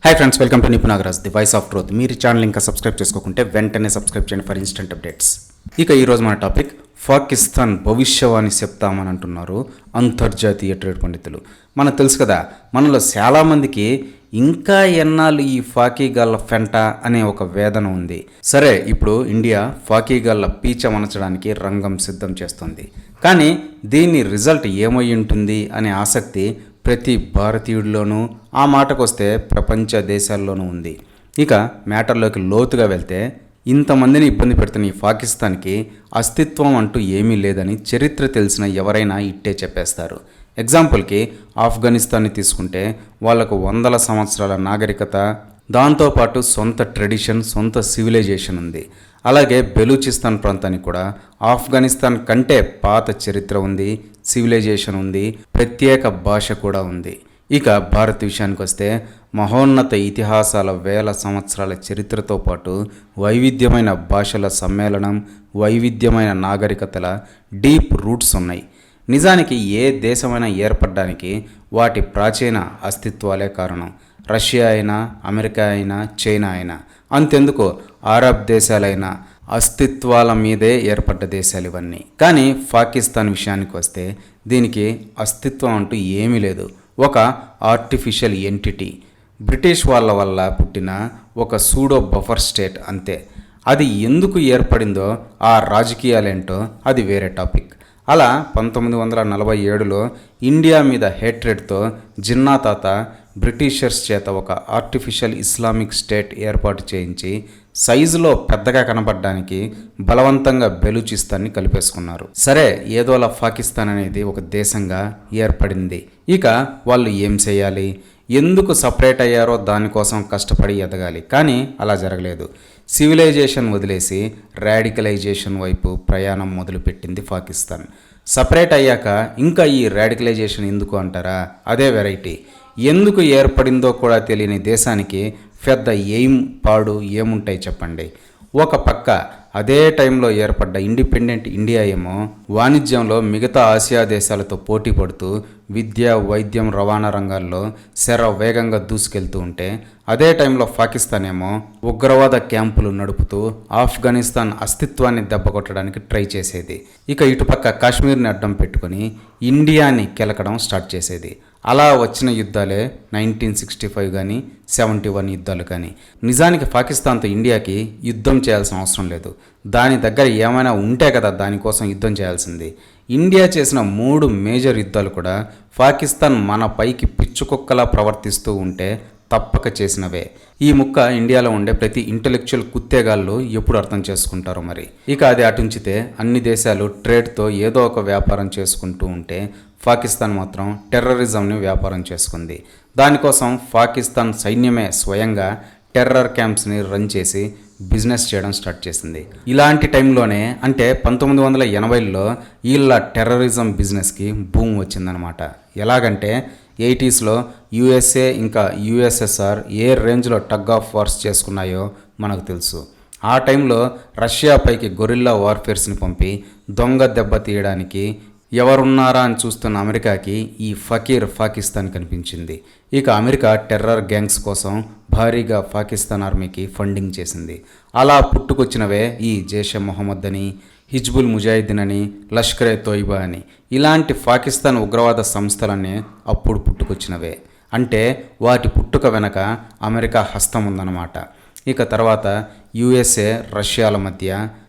Hi friends, welcome to Nipunagaraj the voice of truth. మీరు channel ఇంకా subscribe చేసుకోకుంటే వెంటనే subscribe చేయండి ఫర్ ఇన్స్టెంట్ అప్డేట్స్. ఇక ఈరోజు మన టాపిక్ పాకిస్తాన్ భవిష్యవాణి చెప్తామని అంటున్నారు అంతర్జాతీయ ట్రేడ్ పండితులు. మనకు తెలుసు కదా, మనలో చాలామందికి ఇంకా ఎన్నాళ్ళు ఈ ఫాకీగాళ్ళ ఫెంట అనే ఒక వేదన ఉంది. సరే, ఇప్పుడు ఇండియా ఫాకీగాళ్ళ పీచ మనచడానికి రంగం సిద్ధం చేస్తుంది. కానీ దీని రిజల్ట్ ఏమై ఉంటుంది అనే ఆసక్తి ప్రతి భారతీయుడిలోనూ, ఆ మాటకొస్తే ప్రపంచ దేశాల్లోనూ ఉంది. ఇక మ్యాటర్లోకి లోతుగా వెళ్తే, ఇంతమందిని ఇబ్బంది పెడుతున్న ఈ పాకిస్తాన్కి అస్తిత్వం అంటూ ఏమీ లేదని చరిత్ర తెలిసిన ఎవరైనా ఇట్టే చెప్పేస్తారు. ఎగ్జాంపుల్కి ఆఫ్ఘనిస్తాన్ని తీసుకుంటే వాళ్లకు వందల సంవత్సరాల నాగరికత, దాంతోపాటు సొంత ట్రెడిషన్, సొంత సివిలైజేషన్ ఉంది. అలాగే బెలూచిస్తాన్ ప్రాంతానికి కూడా ఆఫ్ఘనిస్తాన్ కంటే పాత చరిత్ర ఉంది, సివిలైజేషన్ ఉంది, ప్రత్యేక భాష కూడా ఉంది. ఇక భారత్ విషయానికి వస్తే మహోన్నత ఇతిహాసాల, వేల సంవత్సరాల చరిత్రతో పాటు వైవిధ్యమైన భాషల సమ్మేళనం, వైవిధ్యమైన నాగరికతల డీప్ రూట్స్ ఉన్నాయి. నిజానికి ఏ దేశమైనా ఏర్పడడానికి వాటి ప్రాచీన అస్తిత్వాలే కారణం. రష్యా అయినా, అమెరికా అయినా, చైనా అయినా, అంతెందుకు అరబ్ దేశాలైనా అస్తిత్వాల మీదే ఏర్పడ్డ దేశాలు ఇవన్నీ. కానీ పాకిస్తాన్ విషయానికి వస్తే దీనికి అస్తిత్వం అంటూ ఏమీ లేదు. ఒక ఆర్టిఫిషియల్ ఎంటిటీ, బ్రిటిష్ వాళ్ళ వల్ల పుట్టిన ఒక సూడో బఫర్ స్టేట్ అంతే. అది ఎందుకు ఏర్పడిందో, ఆ రాజకీయాలేంటో అది వేరే టాపిక్. అలా 1947లో ఇండియా మీద హేట్రెడ్తో జిన్నా తాత బ్రిటిషర్స్ చేత ఒక ఆర్టిఫిషియల్ ఇస్లామిక్ స్టేట్ ఏర్పాటు చేయించి సైజులో పెద్దగా కనబడడానికి బలవంతంగా బెలూచిస్తాన్ని కలిపేసుకున్నారు. సరే, ఏదోలా పాకిస్తాన్ అనేది ఒక దేశంగా ఏర్పడింది. ఇక వాళ్ళు ఏం చేయాలి, ఎందుకు సపరేట్ అయ్యారో దానికోసం కష్టపడి ఎదగాలి. కానీ అలా జరగలేదు. సివిలైజేషన్ వదిలేసి రాడికలైజేషన్ వైపు ప్రయాణం మొదలుపెట్టింది పాకిస్తాన్. సపరేట్ అయ్యాక ఇంకా ఈ రాడికలైజేషన్ ఎందుకు అంటారా? అదే వెరైటీ. ఎందుకు ఏర్పడిందో కూడా తెలియని దేశానికి పెద్ద ఎయిమ్ పాడు ఏముంటాయి చెప్పండి. ఒక పక్క అదే టైంలో ఏర్పడ్డ ఇండిపెండెంట్ ఇండియా ఏమో వాణిజ్యంలో మిగతా ఆసియా దేశాలతో పోటీ పడుతూ విద్య, వైద్యం, రవాణా రంగాల్లో వేగంగా దూసుకెళ్తూ ఉంటే, అదే టైంలో పాకిస్తాన్ ఏమో ఉగ్రవాద క్యాంపులు నడుపుతూ ఆఫ్ఘనిస్తాన్ అస్తిత్వాన్ని దెబ్బకొట్టడానికి ట్రై చేసేది. ఇక ఇటుపక్క కాశ్మీర్ని అడ్డం పెట్టుకుని ఇండియాని కెలకడం స్టార్ట్ చేసేది. అలా వచ్చిన యుద్ధాలే 1965 కానీ 71 యుద్ధాలు కానీ. నిజానికి పాకిస్తాన్తో ఇండియాకి యుద్ధం చేయాల్సిన అవసరం లేదు. దాని దగ్గర ఏమైనా ఉంటే కదా దానికోసం యుద్ధం చేయాల్సింది. ఇండియా చేసిన 3 మేజర్ యుద్ధాలు కూడా పాకిస్తాన్ మన పైకి పిచ్చుకొక్కలా ప్రవర్తిస్తూ ఉంటే తప్పక చేసినవే. ఈ ముక్క ఇండియాలో ఉండే ప్రతి ఇంటెలెక్చువల్ కుత్తేగాళ్ళు ఎప్పుడు అర్థం చేసుకుంటారో మరి. ఇక అది అటుంచితే అన్ని దేశాలు ట్రేడ్తో ఏదో ఒక వ్యాపారం చేసుకుంటూ ఉంటే పాకిస్తాన్ మాత్రం టెర్రరిజంని వ్యాపారం చేసుకుంది. దానికోసం పాకిస్తాన్ సైన్యమే స్వయంగా టెర్రర్ క్యాంప్స్ని రన్ చేసి బిజినెస్ చేయడం స్టార్ట్ చేసింది. ఇలాంటి టైంలోనే, అంటే 1980లో వీళ్ళ టెర్రరిజం బిజినెస్కి బూమ్ వచ్చిందనమాట. ఎలాగంటే 80sలో యుఎస్ఏ ఇంకా యుఎస్ఎస్ఆర్ ఏ రేంజ్లో టగ్ ఆఫ్ వార్స్ చేసుకున్నాయో మనకు తెలుసు. ఆ టైంలో రష్యా పైకి గొరిల్లా వార్ఫేర్స్ని పంపి దొంగ దెబ్బ తీయడానికి ఎవరున్నారా అని చూస్తున్న అమెరికాకి ఈ ఫకీర్ పాకిస్తాన్ కనిపించింది. ఇక అమెరికా టెర్రర్ గ్యాంగ్స్ కోసం భారీగా పాకిస్తాన్ ఆర్మీకి ఫండింగ్ చేసింది. అలా పుట్టుకొచ్చినవే ఈ జైషే మొహమ్మద్ అని, హిజ్బుల్ ముజాహిద్దీన్ అని, లష్కరే తోయిబా అని. ఇలాంటి పాకిస్తాన్ ఉగ్రవాద సంస్థలన్నీ అప్పుడు పుట్టుకొచ్చినవే. అంటే వాటి పుట్టుక వెనక అమెరికా హస్తం ఉందన్నమాట. ఇక తర్వాత యుఎస్ఏ, రష్యాల మధ్య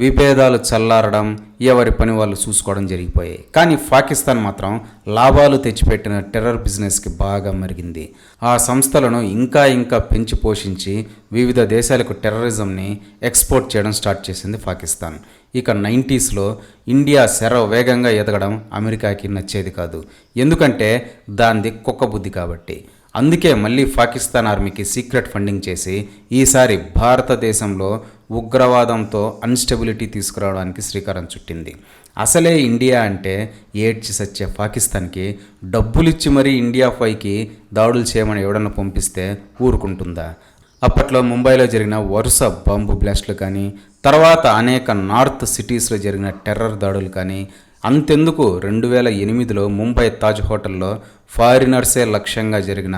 విభేదాలు చల్లారడం, ఎవరి పని వాళ్ళు చూసుకోవడం జరిగిపోయాయి. కానీ పాకిస్తాన్ మాత్రం లాభాలు తెచ్చిపెట్టిన టెర్రర్ బిజినెస్కి బాగా మరిగింది. ఆ సంస్థలను ఇంకా ఇంకా పెంచి పోషించి వివిధ దేశాలకు టెర్రరిజంని ఎక్స్పోర్ట్ చేయడం స్టార్ట్ చేసింది పాకిస్తాన్. ఇక 90sలో ఇండియా వేగంగా ఎదగడం అమెరికాకి నచ్చేది కాదు. ఎందుకంటే దానిది కుక్క బుద్ధి కాబట్టి. అందుకే మళ్ళీ పాకిస్తాన్ ఆర్మీకి సీక్రెట్ ఫండింగ్ చేసి ఈసారి భారతదేశంలో ఉగ్రవాదంతో అన్స్టెబిలిటీ తీసుకురావడానికి శ్రీకారం చుట్టింది. అసలే ఇండియా అంటే ఏడ్చి సచ్చే పాకిస్తాన్కి డబ్బులిచ్చి మరీ ఇండియా పైకి దాడులు చేయమని ఎవడన్నా పంపిస్తే ఊరుకుంటుందా? అప్పట్లో ముంబైలో జరిగిన వరుస బాంబు బ్లాస్టులు కానీ, తర్వాత అనేక నార్త్ సిటీస్లో జరిగిన టెర్రర్ దాడులు కానీ, అంతెందుకు 2008లో ముంబై తాజ్ హోటల్లో ఫారినర్సే లక్ష్యంగా జరిగిన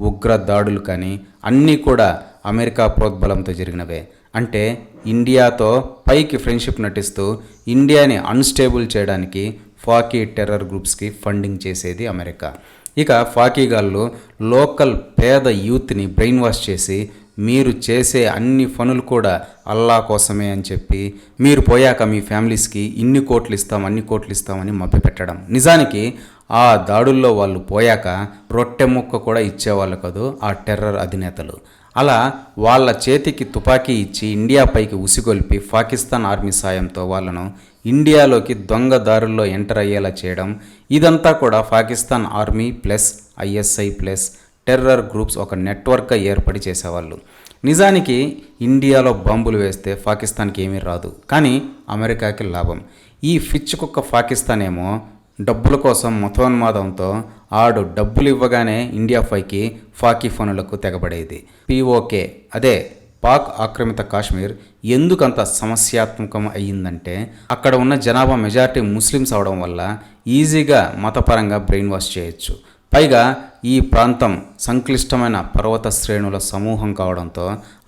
ఉగ్ర దాడులు కానీ అన్నీ కూడా అమెరికా ప్రోద్బలంతో జరిగినవే. అంటే ఇండియాతో పైకి ఫ్రెండ్షిప్ నటిస్తూ ఇండియాని అన్స్టేబుల్ చేయడానికి ఫాకీ టెర్రర్ గ్రూప్స్కి ఫండింగ్ చేసేది అమెరికా. ఇక ఫాకీగాళ్ళు లోకల్ పేద యూత్ని బ్రెయిన్ వాష్ చేసి మీరు చేసే అన్ని పనులు కూడా అల్లా కోసమే అని చెప్పి మీరు పోయాక మీ ఫ్యామిలీస్కి ఇన్ని కోట్లు ఇస్తాం అన్ని కోట్లు ఇస్తామని మభ్యపెట్టడం. నిజానికి ఆ దాడుల్లో వాళ్ళు పోయాక రొట్టె ముక్క కూడా ఇచ్చేవాళ్ళు కాదు ఆ టెర్రర్ అధినేతలు. అలా వాళ్ళ చేతికి తుపాకీ ఇచ్చి ఇండియాపైకి ఉసిగొల్పి పాకిస్తాన్ ఆర్మీ సాయంతో వాళ్ళను ఇండియాలోకి దొంగ దారుల్లో ఎంటర్ అయ్యేలా చేయడం, ఇదంతా కూడా Pakistan army plus ISI plus terror groups ఒక నెట్వర్క్గా ఏర్పడి చేసేవాళ్ళు. నిజానికి ఇండియాలో బాంబులు వేస్తే పాకిస్తాన్కి ఏమీ రాదు, కానీ అమెరికాకి లాభం. ఈ ఫిచ్ కుక్క పాకిస్తాన్ ఏమో డబ్బుల కోసం మతోన్మాదంతో ఆడు డబ్బులు ఇవ్వగానే ఇండియా పైకి ఫాకీ ఫనులకు తెగబడేది. పిఓకే అదే పాక్ ఆక్రమిత కాశ్మీర్ ఎందుకంత సమస్యాత్మకం అయ్యిందంటే అక్కడ ఉన్న జనాభా మెజారిటీ ముస్లిమ్స్ అవడం వల్ల ఈజీగా మతపరంగా బ్రెయిన్ వాష్ చేయొచ్చు. పైగా ఈ ప్రాంతం సంక్లిష్టమైన పర్వత శ్రేణుల సమూహం కావడంతో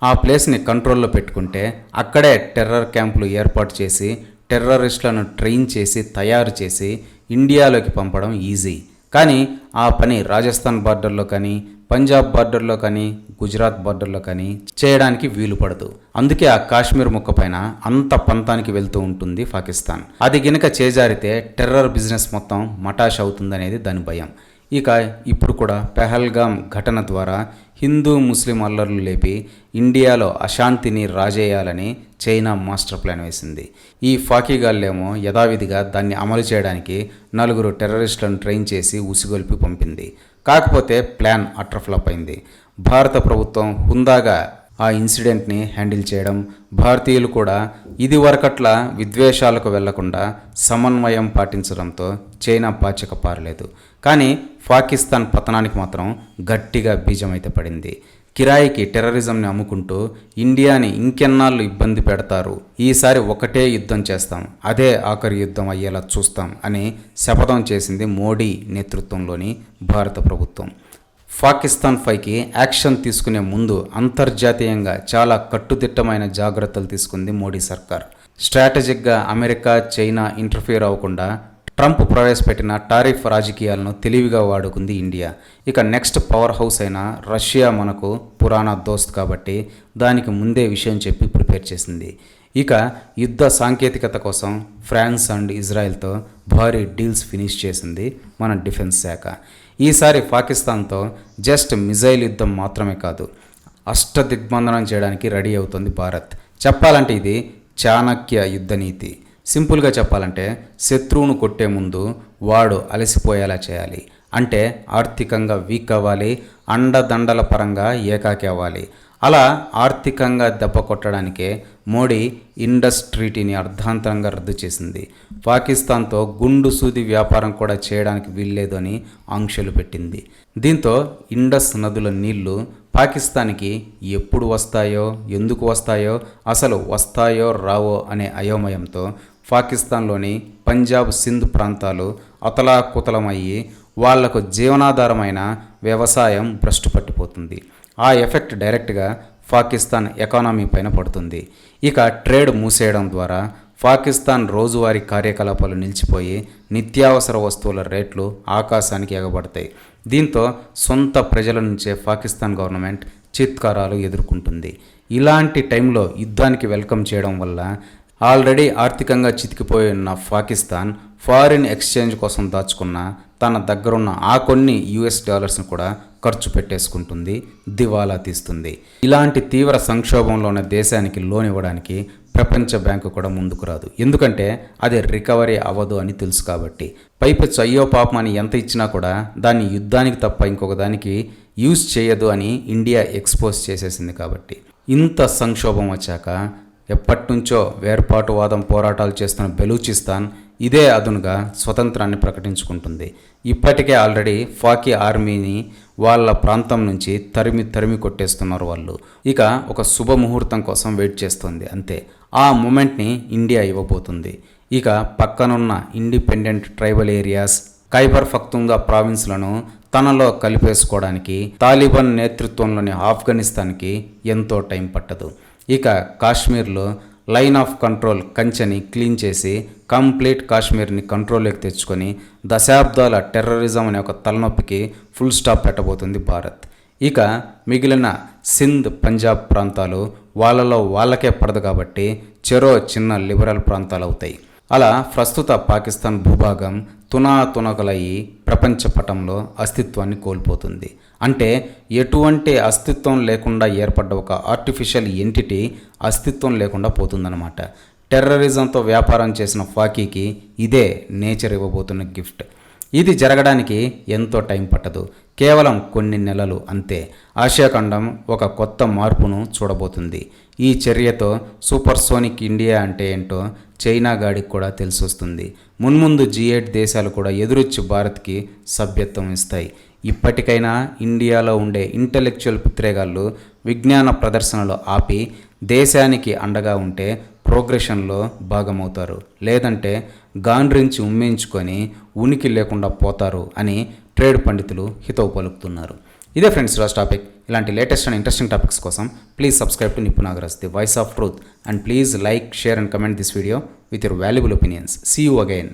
ఆ ప్లేస్ని కంట్రోల్లో పెట్టుకుంటే అక్కడే టెర్రర్ క్యాంపులు ఏర్పాటు చేసి టెర్రరిస్టులను ట్రైన్ చేసి తయారు చేసి ఇండియాలోకి పంపడం ఈజీ. కానీ ఆ పని రాజస్థాన్ బార్డర్లో కానీ పంజాబ్ బార్డర్లో కానీ గుజరాత్ బార్డర్లో కానీ చేయడానికి వీలు పడదు. అందుకే ఆ కాశ్మీర్ ముక్క పైన అంత పంతానికి వెళ్తూ ఉంటుంది పాకిస్తాన్. అది గినక చేజారితే టెర్రర్ బిజినెస్ మొత్తం మటాష్ అవుతుందనేది దాని భయం. ఇక ఇప్పుడు కూడా పెహల్గాం ఘటన ద్వారా హిందూ ముస్లిం అల్లర్లు లేపి ఇండియాలో అశాంతిని రాజేయాలని చైనా మాస్టర్ ప్లాన్ వేసింది. ఈ ఫాకీగాళ్ళేమో యథావిధిగా దాన్ని అమలు చేయడానికి 4 టెర్రరిస్టులను ట్రైన్ చేసి ఉసిగొల్పి పంపింది. కాకపోతే ప్లాన్ అట్రఫ్లాప్ అయింది. భారత ప్రభుత్వం హుందాగా ఆ ఇన్సిడెంట్ని హ్యాండిల్ చేయడం, భారతీయులు కూడా ఇది వరకట్ల విద్వేషాలకు వెళ్లకుండా సమన్వయం పాటించడంతో చైనా పాచిక పారలేదు. కానీ పాకిస్తాన్ పతనానికి మాత్రం గట్టిగా బీజమైతే పడింది. కిరాయికి టెర్రరిజంని అమ్ముకుంటూ ఇండియాని ఇంకెన్నాళ్ళు ఇబ్బంది పెడతారు, ఈసారి ఒకటే యుద్ధం చేస్తాం, అదే ఆఖరి యుద్ధం అయ్యేలా చూస్తాం అని శపథం చేసింది మోడీ నేతృత్వంలోని భారత ప్రభుత్వం. పాకిస్తాన్ పైకి యాక్షన్ తీసుకునే ముందు అంతర్జాతీయంగా చాలా కట్టుదిట్టమైన జాగ్రత్తలు తీసుకుంది మోడీ సర్కార్. స్ట్రాటజిక్గా అమెరికా చైనా ఇంటర్ఫియర్ అవ్వకుండా ట్రంప్ ప్రవేశపెట్టిన టారిఫ్ రాజకీయాలను తెలివిగా వాడుకుంది ఇండియా. ఇక నెక్స్ట్ పవర్ హౌస్ అయిన రష్యా మనకు పురాణా దోస్త్ కాబట్టి దానికి ముందే విషయం చెప్పి ప్రిపేర్ చేసింది. ఇక యుద్ధ సాంకేతికత కోసం ఫ్రాన్స్ అండ్ ఇజ్రాయెల్తో భారీ డీల్స్ ఫినిష్ చేసింది మన డిఫెన్స్ శాఖ. ఈసారి పాకిస్తాన్తో జస్ట్ మిజైల్ యుద్ధం మాత్రమే కాదు, అష్టదిగ్బంధనం చేయడానికి రెడీ అవుతుంది భారత్. చెప్పాలంటే ఇది చాణక్య యుద్ధనీతి. సింపుల్గా చెప్పాలంటే శత్రువును కొట్టే ముందు వాడు అలసిపోయేలా చేయాలి. అంటే ఆర్థికంగా వీక్ అవ్వాలి, అండదండల పరంగా ఏకాకి అవ్వాలి. అలా ఆర్థికంగా దెబ్బ కొట్టడానికే మోడీ ఇండస్ ట్రీటీని అర్ధాంతరంగా రద్దు చేసింది. పాకిస్తాన్తో గుండు సూది వ్యాపారం కూడా చేయడానికి వీల్లేదు అని ఆంక్షలు పెట్టింది. దీంతో ఇండస్ నదుల నీళ్లు పాకిస్తాన్కి ఎప్పుడు వస్తాయో, ఎందుకు వస్తాయో, అసలు వస్తాయో రావో అనే అయోమయంతో పాకిస్తాన్లోని పంజాబ్ సింధ్ ప్రాంతాలు అతలాకుతలమయ్యి వాళ్లకు జీవనాధారమైన వ్యవసాయం భ్రష్టు పట్టిపోతుంది. ఆ ఎఫెక్ట్ డైరెక్ట్గా పాకిస్తాన్ ఎకానమీ పైన పడుతుంది. ఇక ట్రేడ్ మూసేయడం ద్వారా పాకిస్తాన్ రోజువారీ కార్యకలాపాలు నిలిచిపోయి నిత్యావసర వస్తువుల రేట్లు ఆకాశానికి ఎగబడతాయి. దీంతో సొంత ప్రజల నుంచే పాకిస్తాన్ గవర్నమెంట్ చిత్కారాలు ఎదుర్కొంటుంది. ఇలాంటి టైంలో యుద్ధానికి వెల్కమ్ చేయడం వల్ల ఆల్రెడీ ఆర్థికంగా చితికిపోయి ఉన్న పాకిస్తాన్ ఫారిన్ ఎక్స్చేంజ్ కోసం దాచుకున్న తన దగ్గరున్న ఆ కొన్ని యుఎస్ డాలర్స్ను కూడా ఖర్చు పెట్టేసుకుంటుంది, దివాలా తీస్తుంది. ఇలాంటి తీవ్ర సంక్షోభంలో ఉన్న దేశానికి లోన్ ఇవ్వడానికి ప్రపంచ బ్యాంకు కూడా ముందుకు రాదు. ఎందుకంటే అది రికవరీ అవ్వదు అని తెలుసు కాబట్టి. పైపెచ్చు అయ్యో పాపం అని ఎంత ఇచ్చినా కూడా దాన్ని యుద్ధానికి తప్ప ఇంకొక దానికి యూజ్ చేయదు అని ఇండియా ఎక్స్పోజ్ చేసేసింది కాబట్టి. ఇంత సంక్షోభం వచ్చాక ఎప్పటినుంచో వేర్పాటువాదం పోరాటాలు చేస్తున్న బెలూచిస్తాన్ ఇదే అదునుగా స్వతంత్రాన్ని ప్రకటించుకుంటుంది. ఇప్పటికే ఆల్రెడీ ఫాకీ ఆర్మీని వాళ్ళ ప్రాంతం నుంచి తరిమి కొట్టేస్తున్నారు వాళ్ళు. ఇక ఒక శుభముహూర్తం కోసం వెయిట్ చేస్తుంది అంతే. ఆ మూమెంట్ని ఇండియా ఇవ్వబోతుంది. ఇక పక్కనున్న ఇండిపెండెంట్ ట్రైబల్ ఏరియాస్ ఖైబర్ పఖ్తుంగా ప్రావిన్స్లను తనలో కలిపేసుకోవడానికి తాలిబాన్ నేతృత్వంలోని ఆఫ్ఘనిస్తాన్కి ఎంతో టైం పట్టదు. ఇక కాశ్మీర్లో లైన్ ఆఫ్ కంట్రోల్ కంచెని క్లీన్ చేసి కంప్లీట్ కాశ్మీర్ని కంట్రోల్లోకి తెచ్చుకొని దశాబ్దాల టెర్రరిజం అనే ఒక తలనొప్పికి ఫుల్ స్టాప్ పెట్టబోతుంది భారత్. ఇక మిగిలిన సింధ్, పంజాబ్ ప్రాంతాలు వాళ్ళకే పడదు కాబట్టి చెరో చిన్న లిబరల్ ప్రాంతాలు అవుతాయి. అలా ప్రస్తుత పాకిస్తాన్ భూభాగం తునాతునకలయ్యి ప్రపంచ పటంలో అస్తిత్వాన్ని కోల్పోతుంది. అంటే ఎటువంటి అస్తిత్వం లేకుండా ఏర్పడ్డ ఒక ఆర్టిఫిషియల్ ఎంటిటీ అస్తిత్వం లేకుండా పోతుందన్నమాట. టెర్రరిజంతో వ్యాపారం చేసిన ఫాకీకి ఇదే నేచర్ ఇవ్వబోతున్న గిఫ్ట్. ఇది జరగడానికి ఎంతో టైం పట్టదు, కేవలం కొన్ని నెలలు అంతే. ఆసియా ఖండం ఒక కొత్త మార్పును చూడబోతుంది. ఈ చర్యతో సూపర్సోనిక్ ఇండియా అంటే ఏంటో చైనా గాడికి కూడా తెలిసి వస్తుంది. మున్ముందు G8 దేశాలు కూడా ఎదురొచ్చి భారత్కి సభ్యత్వం ఇస్తాయి. ఇప్పటికైనా ఇండియాలో ఉండే ఇంటెలెక్చువల్ పిత్రేగాళ్ళు విజ్ఞాన ప్రదర్శనలు ఆపి దేశానికి అండగా ఉంటే ప్రోగ్రెషన్లో భాగమవుతారు, లేదంటే గాండ్రించి ఉమ్మేయించుకొని ఉనికి లేకుండా పోతారు అని ట్రేడ్ పండితులు హితవు పలుకుతున్నారు. ఇదే ఫ్రెండ్స్ ఈరోజు టాపిక్. ఇలాంటి లేటెస్ట్ అండ్ ఇంట్రెస్టింగ్ టాపిక్స్ కోసం ప్లీజ్ సబ్స్క్రైబ్ టు నిప్పు Nagaraj, the voice of truth, and please like, share and comment this video with your valuable opinions. See you again.